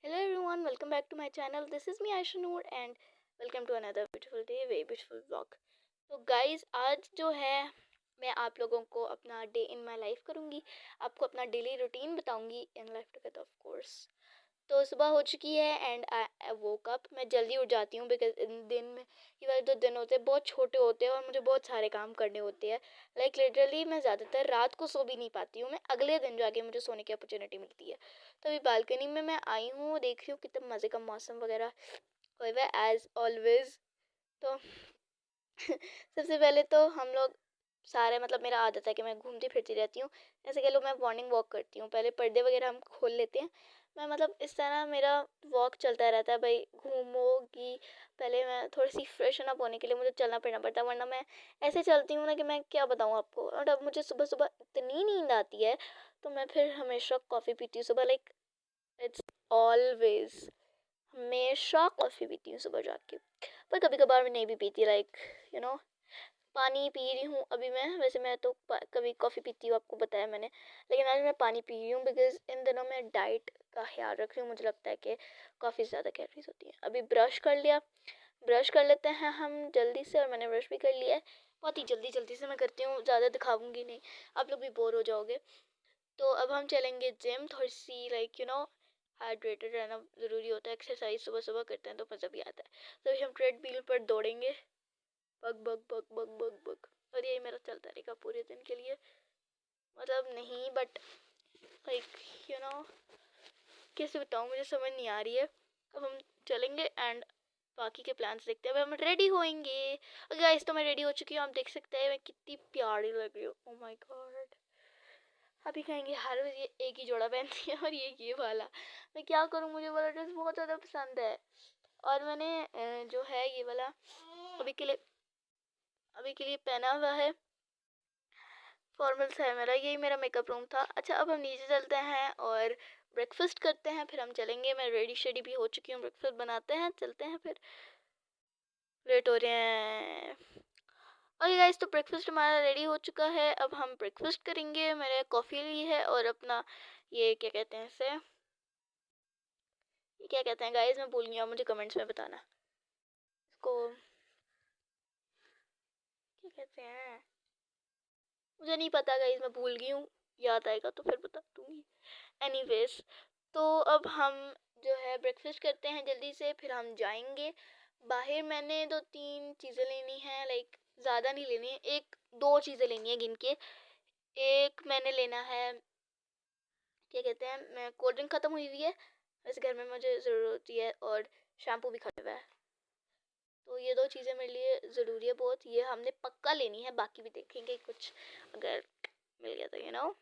Hello everyone, welcome back to my channel. This is me Aisha Noor and welcome to another beautiful day, very beautiful vlog. तो guys आज जो है मैं आप लोगों को अपना डे इन माय लाइफ करूँगी, आपको अपना डेली रूटीन बताऊँगी in life together of course. तो सुबह हो चुकी है एंड आई वोक अप। मैं जल्दी उठ जाती हूँ बिकॉज इन दिन में ये वाले जो दिन होते हैं बहुत छोटे होते हैं और मुझे बहुत सारे काम करने होते हैं। लाइक लिटरली मैं ज़्यादातर रात को सो भी नहीं पाती हूँ, मैं अगले दिन जाके मुझे सोने की अपॉर्चुनिटी मिलती है। तो अभी बालकनी में मैं आई हूँ, देख रही हूँ कितना मज़े का मौसम वगैरह हुआ है एज ऑलवेज। तो सबसे पहले तो हम लोग सारे मतलब मेरा आदत है कि मैं घूमती फिरती रहती हूँ। जैसे कह लो मैं मॉर्निंग वॉक करती हूँ, पहले पर्दे वगैरह हम खोल लेते हैं। मैं मतलब इस तरह मेरा वॉक चलता रहता है भाई, घूमोगी। पहले मैं थोड़ी सी फ्रेशन अप होने के लिए मुझे चलना फिरना पड़ता है, वरना मैं ऐसे चलती हूँ ना कि मैं क्या बताऊँ आपको। और अब मुझे सुबह सुबह इतनी नींद आती है तो मैं फिर हमेशा कॉफ़ी पीती हूँ सुबह। लाइक इट्स ऑलवेज, हमेशा कॉफ़ी पीती हूँ सुबह जाके। पर कभी कभार मैं नहीं भी पीती, लाइक यू नो पानी पी रही हूँ अभी मैं। वैसे मैं तो कभी कॉफ़ी पीती हूँ, आपको बताया मैंने, लेकिन आज मैं पानी पी रही हूँ बिकॉज इन दिनों मैं डाइट का ख्याल रख रही हूँ। मुझे लगता है कि काफ़ी ज़्यादा कैलोरीज होती हैं। अभी ब्रश कर लिया, ब्रश कर लेते हैं हम जल्दी से, और मैंने ब्रश भी कर लिया है। बहुत ही जल्दी जल्दी से मैं करती हूँ, ज़्यादा दिखाऊंगी नहीं, आप लोग भी बोर हो जाओगे। तो अब हम चलेंगे जिम, थोड़ी सी लाइक हाइड्रेटेड रहना ज़रूरी होता है। एक्सरसाइज सुबह सुबह करते हैं तो मज़ा भी आता है। तो अभी हम ट्रेडमिल पर दौड़ेंगे, bug bug bug bug bug bug, और यही मेरा चलता रहेगा पूरे दिन के लिए। मतलब नहीं बट लाइक यू नो कैसे बताऊँ, मुझे समझ नहीं आ रही है। अब हम चलेंगे एंड बाकी के प्लान्स देखते हैं। अब हम रेडी होएंगे। और गाइस तो मैं रेडी हो चुकी हूँ, आप देख सकते हैं मैं कितनी प्यारी लग रही हूँ। Oh my God. अभी कहेंगे हर रोज ये एक ही जोड़ा पहनती है और ये वाला। मैं क्या करूँ, मुझे वाला ड्रेस बहुत ज़्यादा पसंद है। और मैंने जो है ये वाला अभी के लिए अभी के लिए पहना हुआ है। फॉर्मल्स है मेरा, यही मेरा मेकअप रूम था। अच्छा अब हम नीचे चलते हैं और ब्रेकफास्ट करते हैं, फिर हम चलेंगे। मैं रेडी शेडी भी हो चुकी हूँ, ब्रेकफास्ट बनाते हैं, चलते हैं फिर, लेट हो रहे हैं। ओके गाइस, तो ब्रेकफास्ट हमारा रेडी हो चुका है। अब हम ब्रेकफास्ट करेंगे। मैंने कॉफ़ी ली है और अपना ये क्या कहते हैं इसे, ये क्या कहते हैं गाइस, मैं भूल गई, मुझे कमेंट्स में बताना इसको क्या कहते हैं। मुझे नहीं पता गाइस, मैं भूल गई हूँ, याद आएगा तो फिर बता दूँगी। एनीवेज, तो अब हम जो है ब्रेकफास्ट करते हैं जल्दी से, फिर हम जाएंगे बाहर। मैंने 2-3 चीज़ें लेनी है, लाइक ज़्यादा नहीं लेनी है, एक दो चीज़ें लेनी है गिन के। एक मैंने लेना है क्या कहते हैं, मैं कोल्ड ड्रिंक ख़त्म हुई हुई है, वैसे घर में मुझे ज़रूरत होती है, और शैम्पू भी ख़त्म हुआ है। तो ये दो चीज़ें मेरे लिए ज़रूरी है बहुत, ये हमने पक्का लेनी है। बाकी भी देखेंगे कुछ अगर मिल गया तो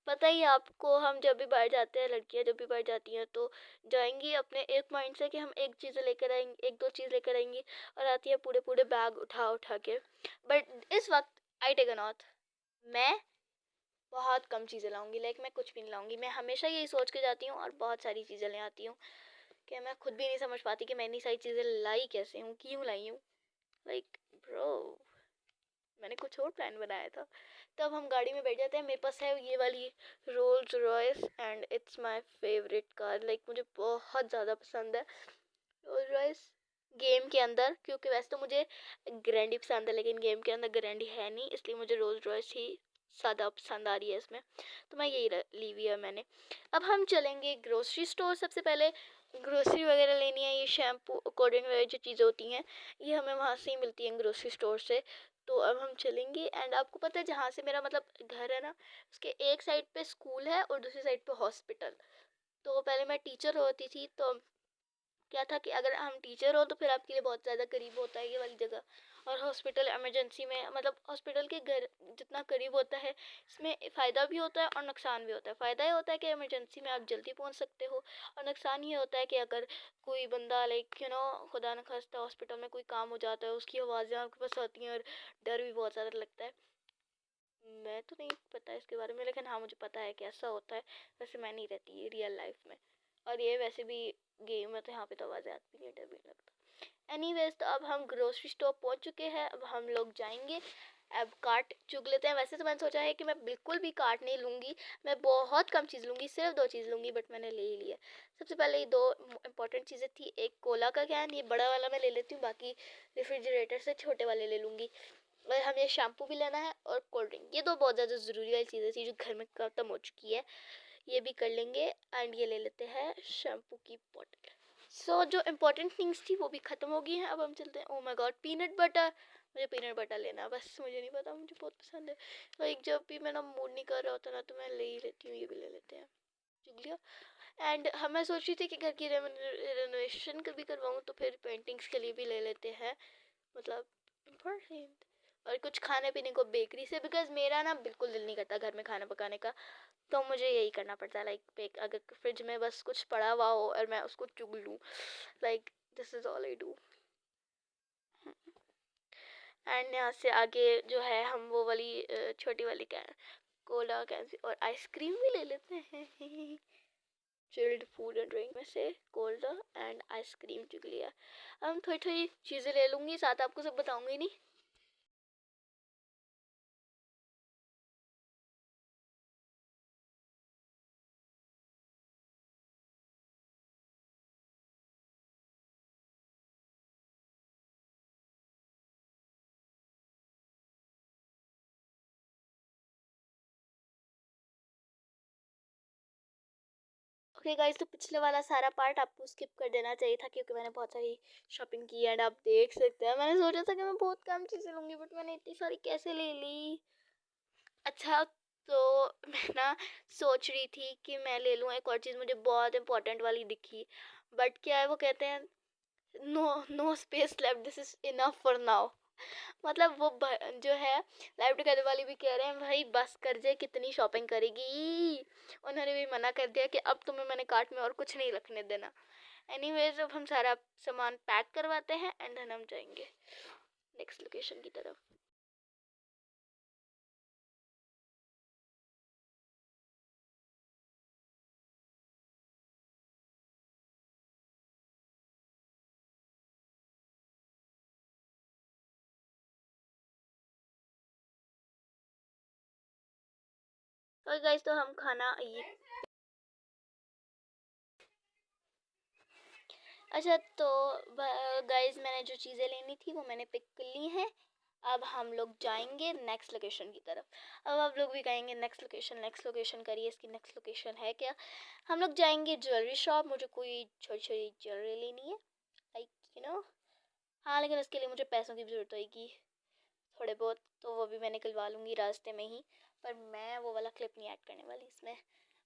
पता ही है आपको, हम जब भी बाहर जाते हैं, लड़कियां जब भी बाहर जाती हैं तो जाएंगी अपने एक माइंड से कि हम एक चीज़ लेकर आएंगे, एक दो चीज़ लेकर आएंगी, और आती है पूरे पूरे बैग उठा उठा के। बट इस वक्त आई टेक अ नॉट, मैं बहुत कम चीज़ें लाऊंगी, लाइक मैं कुछ भी नहीं लाऊंगी। मैं हमेशा यही सोच के जाती हूँ और बहुत सारी चीज़ें ले आती हूँ कि मैं खुद भी नहीं समझ पाती कि मैं इतनी सारी चीज़ें लाई कैसे हूँ, क्यों लाई हूँ। लाइक ब्रो, मैंने कुछ और प्लान बनाया था। तब हम गाड़ी में बैठ जाते हैं। मेरे पास है ये वाली Rolls Royce and it's my favourite car, like मुझे बहुत ज़्यादा पसंद है रोल्स रॉयस गेम के अंदर। क्योंकि वैसे तो मुझे ग्रैंडी पसंद है, लेकिन गेम के अंदर ग्रैंडी है नहीं, इसलिए मुझे रोल्स रॉयस ही ज़्यादा पसंद आ रही है इसमें। तो मैं यही ली हुई है मैंने। अब हम चलेंगे ग्रोसरी स्टोर। सबसे पहले ग्रोसरी वगैरह लेनी है, ये शैम्पू अकॉर्डिंग वगैरह जो चीज़ें होती हैं ये हमें वहाँ से ही मिलती हैं, ग्रोसरी स्टोर से। तो अब हम चलेंगे एंड आपको पता है जहाँ से मेरा मतलब घर है ना, उसके एक साइड पे स्कूल है और दूसरी साइड पे हॉस्पिटल। तो पहले मैं टीचर होती थी, तो क्या था कि अगर हम टीचर हो तो फिर आपके लिए बहुत ज़्यादा करीब होता है ये वाली जगह, और हॉस्पिटल इमरजेंसी में मतलब हॉस्पिटल के घर जितना करीब होता है इसमें फ़ायदा भी होता है और नुकसान भी होता है। फ़ायदा ये होता है कि इमरजेंसी में आप जल्दी पहुंच सकते हो, और नुकसान ये होता है कि अगर कोई बंदा लाइक खुदा न खास्ता हॉस्पिटल में कोई काम हो जाता है, उसकी आवाज़ें आपके पास आती हैं और डर भी बहुत ज़्यादा लगता है। मैं तो नहीं पता इसके बारे में, लेकिन हाँ मुझे पता है कि ऐसा होता है। वैसे मैं नहीं रहती रियल लाइफ में, और ये वैसे भी गेम में तो यहाँ पे तो आवाज़ें आती है, डर भी नहीं लगता। एनीवेज, तो अब हम ग्रोसरी स्टोर पहुँच चुके हैं। अब हम लोग जाएंगे अब कार्ट चुग लेते हैं। वैसे तो मैंने सोचा है कि मैं बिल्कुल भी कार्ट नहीं लूँगी, मैं बहुत कम चीज़ लूँगी, सिर्फ 2 चीज़ लूँगी, बट मैंने ले ही लिया। सबसे पहले ये 2 इम्पोर्टेंट चीज़ें थी, एक कोला का कैन, ये बड़ा वाला मैं ले लेती हूँ, बाकी रेफ्रिजरेटर से छोटे वाले ले लूँगी। और हमें शैम्पू भी लेना है और कोल्ड ड्रिंक, ये 2 बहुत ज़्यादा ज़रूरी वाली चीज़ें थी जो घर में ख़त्म हो चुकी है, ये भी कर लेंगे। एंड ये ले लेते हैं शैम्पू की बॉटल। सो जो इम्पोर्टेंट थिंग्स थी वो भी ख़त्म हो गई हैं। अब हम चलते हैं, oh my God, peanut butter, मुझे पीनट बटर लेना है, बस मुझे नहीं पता, मुझे बहुत पसंद है। लाइक जब भी मेरा मूड नहीं कर रहा होता ना तो मैं ले ही लेती हूँ, ये भी ले लेते हैं, चुग लिया। एंड हम मैं सोच रही थी कि घर की रेनोवेशन भी करवाऊँ तो फिर पेंटिंग्स के लिए भी ले लेते हैं, मतलब इम्पोर्टेंट। और कुछ खाने पीने को बेकरी से, बिकॉज मेरा ना बिल्कुल दिल नहीं करता घर में खाना पकाने का, तो मुझे यही करना पड़ता है। लाइक अगर फ्रिज में बस कुछ पड़ा हुआ हो और मैं उसको चुग लूँ, like this is all I do. And यहाँ से आगे जो है हम वो वाली छोटी वाली कोला कैन और आइसक्रीम भी ले लेते हैं। चिल्ड फूड एंड ड्रिंक में से कोल्ड एंड आइसक्रीम चुग लिया। हम थोड़ी थोड़ी चीज़ें ले लूँगी, साथ आपको सब बताऊँगी नहीं। ओके गाइस, तो पिछले वाला सारा पार्ट आपको स्किप कर देना चाहिए था क्योंकि मैंने बहुत सारी शॉपिंग की एंड आप देख सकते हैं। मैंने सोचा था कि मैं बहुत कम चीज़ें लूँगी, बट मैंने इतनी सारी कैसे ले ली। अच्छा, तो मैं ना सोच रही थी कि मैं ले लूँ एक और चीज़, मुझे बहुत इंपॉर्टेंट वाली दिखी, बट क्या है वो कहते हैं, no no space left, this is enough for now. मतलब वो जो है लाइव टुगेदर वाली भी कह रहे हैं भाई बस कर जाए, कितनी शॉपिंग करेगी। उन्होंने भी मना कर दिया कि अब तुम्हें मैंने कार्ट में और कुछ नहीं रखने देना। एनीवेज, अब हम सारा सामान पैक करवाते हैं एंड देन हम जाएंगे नेक्स्ट लोकेशन की तरफ। और गाइस, तो हम खाना ये, अच्छा तो गाइस, मैंने जो चीज़ें लेनी थी वो मैंने पिक कर ली हैं। अब हम लोग जाएंगे नेक्स्ट लोकेशन की तरफ। अब आप लोग भी कहेंगे नेक्स्ट लोकेशन, नेक्स्ट लोकेशन करिए, इसकी नेक्स्ट लोकेशन है क्या? हम लोग जाएंगे ज्वेलरी शॉप, मुझे कोई छोटी छोटी ज्वेलरी लेनी है, लाइक यू नो। हाँ, लेकिन उसके लिए मुझे पैसों की भी ज़रूरत होगी थोड़े बहुत, तो वो भी मैं निकलवा लूँगी रास्ते में ही। पर मैं वो वाला क्लिप नहीं ऐड करने वाली इसमें,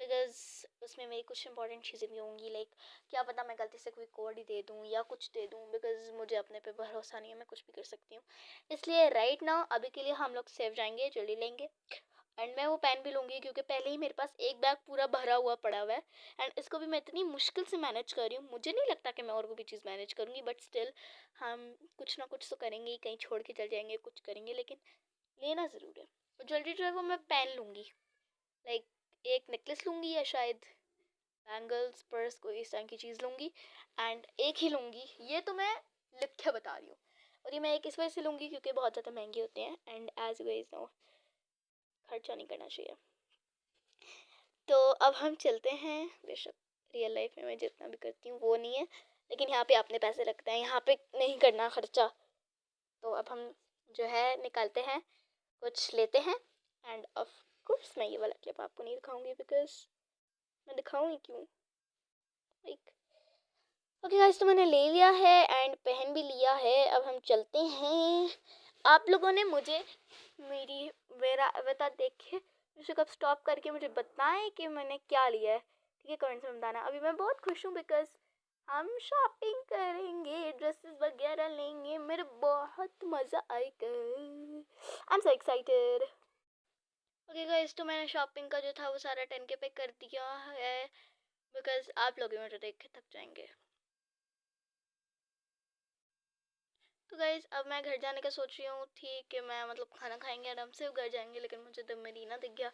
बिकॉज उसमें मेरी कुछ इंपॉर्टेंट चीज़ें भी होंगी। लाइक क्या पता मैं गलती से कोई कोड ही दे दूँ या कुछ दे दूँ, बिकॉज मुझे अपने पे भरोसा नहीं है, मैं कुछ भी कर सकती हूँ। इसलिए राइट नाउ अभी के लिए हम लोग सेफ जाएंगे, जल्दी लेंगे। एंड मैं वो पेन भी लूँगी क्योंकि पहले ही मेरे पास एक बैग पूरा भरा हुआ पड़ा हुआ है, एंड इसको भी मैं इतनी मुश्किल से मैनेज कर रही हूँ। मुझे नहीं लगता कि मैं और कोई भी चीज़ मैनेज करूँगी, बट स्टिल हम कुछ ना कुछ तो करेंगे ही, कहीं छोड़ के चल जाएंगे, कुछ करेंगे, लेकिन लेना ज़रूर है। ज्वेलरी जो है वो मैं पेन लूँगी, लाइक एक नेकलेस लूँगी या शायद बैंगल्स, पर्स, कोई इस तरह की चीज़ लूँगी। एंड एक ही लूँगी, ये तो मैं लिख के बता रही हूँ। और ये मैं एक इस वजह से लूँगी क्योंकि बहुत ज़्यादा महंगे होते हैं, and as you guys know, खर्चा नहीं करना चाहिए। तो अब हम चलते हैं। बेशक रियल लाइफ में मैं जितना भी करती हूँ वो नहीं है, लेकिन यहाँ पे अपने पैसे लगते हैं, यहाँ पे नहीं करना खर्चा। तो अब हम जो है निकालते हैं, कुछ लेते हैं। एंड ऑफ कोर्स मैं ये वाला क्लिप आपको नहीं दिखाऊंगी, बिकॉज मैं दिखाऊंगी क्यों, लाइक ओके गाइस, तो मैंने ले लिया है एंड पहन भी लिया है। अब हम चलते हैं। आप लोगों ने मुझे मेरा बता देख के मुझे कब स्टॉप करके मुझे बताएं कि मैंने क्या लिया है, ठीक है? कमेंट्स में बताना। अभी मैं बहुत खुश हूँ बिकॉज हम शॉपिंग करेंगे, ड्रेसेस वगैरह लेंगे, मेरे बहुत मज़ा आएगा। I am so excited. Okay guys, तो मैंने शॉपिंग का जो था वो सारा 10K पे कर दिया है, बिकॉज आप लोग भी मुझे देख के थक जाएंगे। तो गाइज़ अब मैं घर जाने का सोच रही हूँ। ठीक है, मैं मतलब खाना खाएंगे आराम से घर जाएंगे, लेकिन मुझे द मरीना दिख गया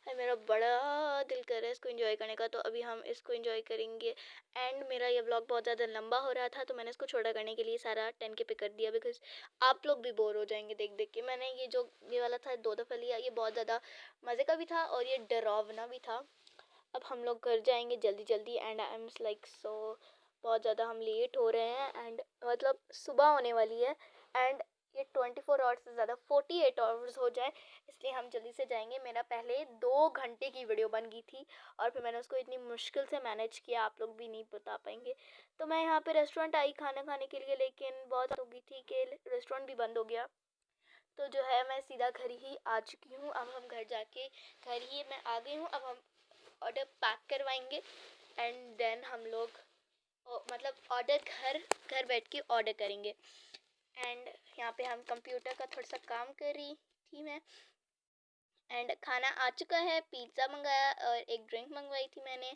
है। मेरा बड़ा दिल कर रहा है इसको एंजॉय करने का, तो अभी हम इसको एंजॉय करेंगे। एंड मेरा ये व्लॉग बहुत ज़्यादा लंबा हो रहा था, तो मैंने इसको छोटा करने के लिए सारा 10K पे कर दिया, बिकॉज आप लोग भी बोर हो जाएंगे देख देख के। मैंने ये वाला था 2 दफ़ा लिया, ये बहुत ज़्यादा मज़े का भी था और ये डरावना भी था। अब हम लोग घर जाएंगे जल्दी जल्दी and I am like so बहुत ज़्यादा हम लेट हो रहे हैं एंड मतलब सुबह होने वाली है एंड ये 24 आवर्स से ज़्यादा 48 आवर्स हो जाए, इसलिए हम जल्दी से जाएंगे। मेरा पहले 2 घंटे की वीडियो बन गई थी और फिर मैंने उसको इतनी मुश्किल से मैनेज किया, आप लोग भी नहीं बता पाएंगे। तो मैं यहाँ पे रेस्टोरेंट आई खाना खाने के लिए, लेकिन बहुत हो गई थी कि रेस्टोरेंट भी बंद हो गया। तो जो है मैं सीधा घर ही आ चुकी हूँ। अब हम घर जाके घर ही मैं आ गई हूँ। अब हम ऑर्डर पैक करवाएंगे एंड देन हम लोग मतलब ऑर्डर घर बैठ के ऑर्डर करेंगे। एंड यहाँ पे हम कंप्यूटर का थोड़ा सा काम कर रही थी मैं एंड खाना आ चुका है। पिज़्ज़ा मंगाया और एक ड्रिंक मंगवाई थी मैंने,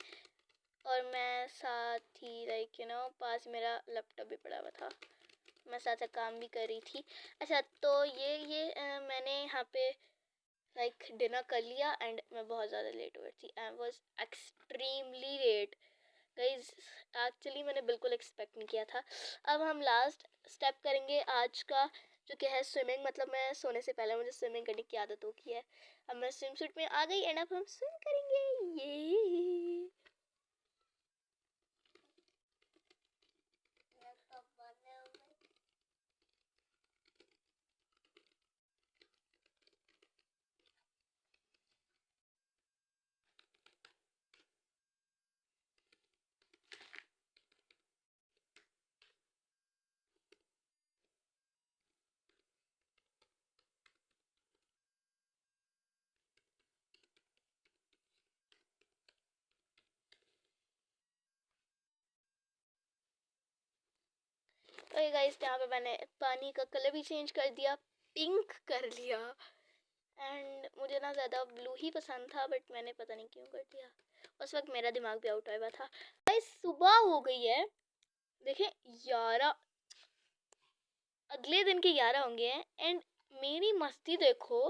और मैं साथ ही लाइक पास मेरा लैपटॉप भी पड़ा हुआ था, मैं साथ साथ काम भी कर रही थी। अच्छा, तो मैंने यहाँ पे लाइक डिनर कर लिया एंड मैं बहुत ज़्यादा लेट हो गई थी। I was extremely late guys, actually मैंने बिल्कुल एक्सपेक्ट नहीं किया था। अब हम लास्ट स्टेप करेंगे आज का, जो कि है स्विमिंग। मतलब मैं सोने से पहले मुझे स्विमिंग करने की आदत हो गई है। अब मैं स्विम सूट में आ गई एंड अब हम स्विम करेंगे। ये ओके गाइस, यहाँ पे मैंने पानी का कलर भी चेंज कर दिया, पिंक कर लिया। एंड मुझे ना ज़्यादा ब्लू ही पसंद था, बट मैंने पता नहीं क्यों कर दिया। उस वक्त मेरा दिमाग भी आउट हुआ था। गाइस सुबह हो गई है, देखें 11, अगले दिन के 11 होंगे हैं एंड मेरी मस्ती देखो।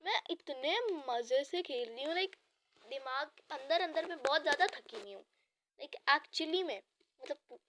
मैं इतने मज़े से खेल रही हूँ, लाइक दिमाग अंदर अंदर में बहुत ज़्यादा थकी हुई हूँ। लाइक एक्चुअली में मतलब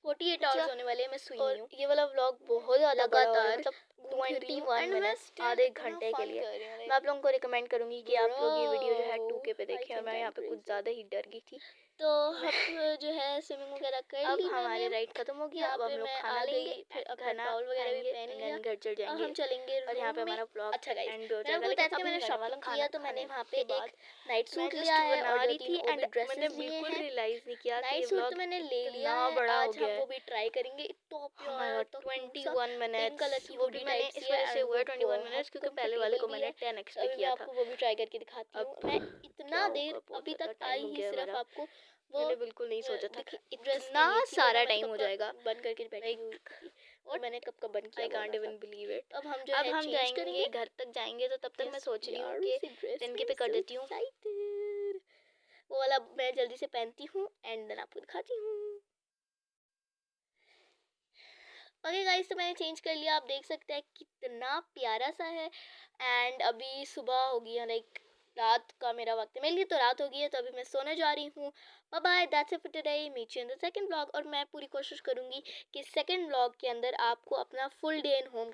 48 आवर्स होने वाले हैं, मैं सुई नहीं हूँ। ये वाला व्लॉग बहुत ज़्यादा लगातार मतलब 21 मिनट आधे घंटे के लिए मैं आप लोगों को रिकमेंड करूँगी कि आप लोग ये वीडियो जो है 2K पे देखें। और मैं यहाँ पे कुछ ज़्यादा ही डर गई थी। तो अब जो है स्विमिंग वगैरह कर ली, हमारे राइड खत्म हो गया। अब हम लोग खाना लेंगे, फिर अपना टॉवल वगैरह भी पहन लिया, घर चल जाएंगे, हम चलेंगे और यहाँ पे हमारा व्लॉग अच्छा एंड हो जाएगा। लेकिन मैंने शॉपिंग किया, तो मैंने वहाँ पे एक नाइट सूट लिया है और 2-3 और भी ड्रेसेस लिए हैं। रियलाइज नहीं किया नाइट सूट तो मैंने ले लिया है, आज हम वो भी ट्राई करेंगे। तो प्यारा, तो 21 मिनट कलर की वो भी मैंने इस वजह से हुआ 21 मिनट्स क्योंकि पहले वाले को मैंने 10X पे किया था। आपको वो भी ट्राई करके दिखाती हूँ। मैं इतना देर अभी तक आई ही सिर्फ आपको वो मैंने बिल्कुल नहीं सोचा था कि इतना सारा टाइम हो जाएगा। बंद करके बैठी हुई थी और मैंने कब का बंद किया, I can't even believe it. अब हम जो है हम जाएंगे घर तक जाएंगे, तो तब तक मैं सोच रही हूँ कि 10K पे कर देती हूँ। वो वाला मैं जल्दी से पहनती हूँ एंड देन आपको दिखाती हूँ। ओके गाइस, तो मैंने चेंज कर लिया, आप देख सकते हैं कितना प्यारा सा है। एंड अभी सुबह हो गई है, लाइक रात का मेरा वक्त है, मेरे लिए तो रात हो गई है, तो अभी मैं सोने जा रही हूँ। Bye bye, that's it for today, meet you in the second vlog. और मैं पूरी कोशिश करूँगी कि सेकंड व्लॉग के अंदर आपको अपना फुल डे इन होम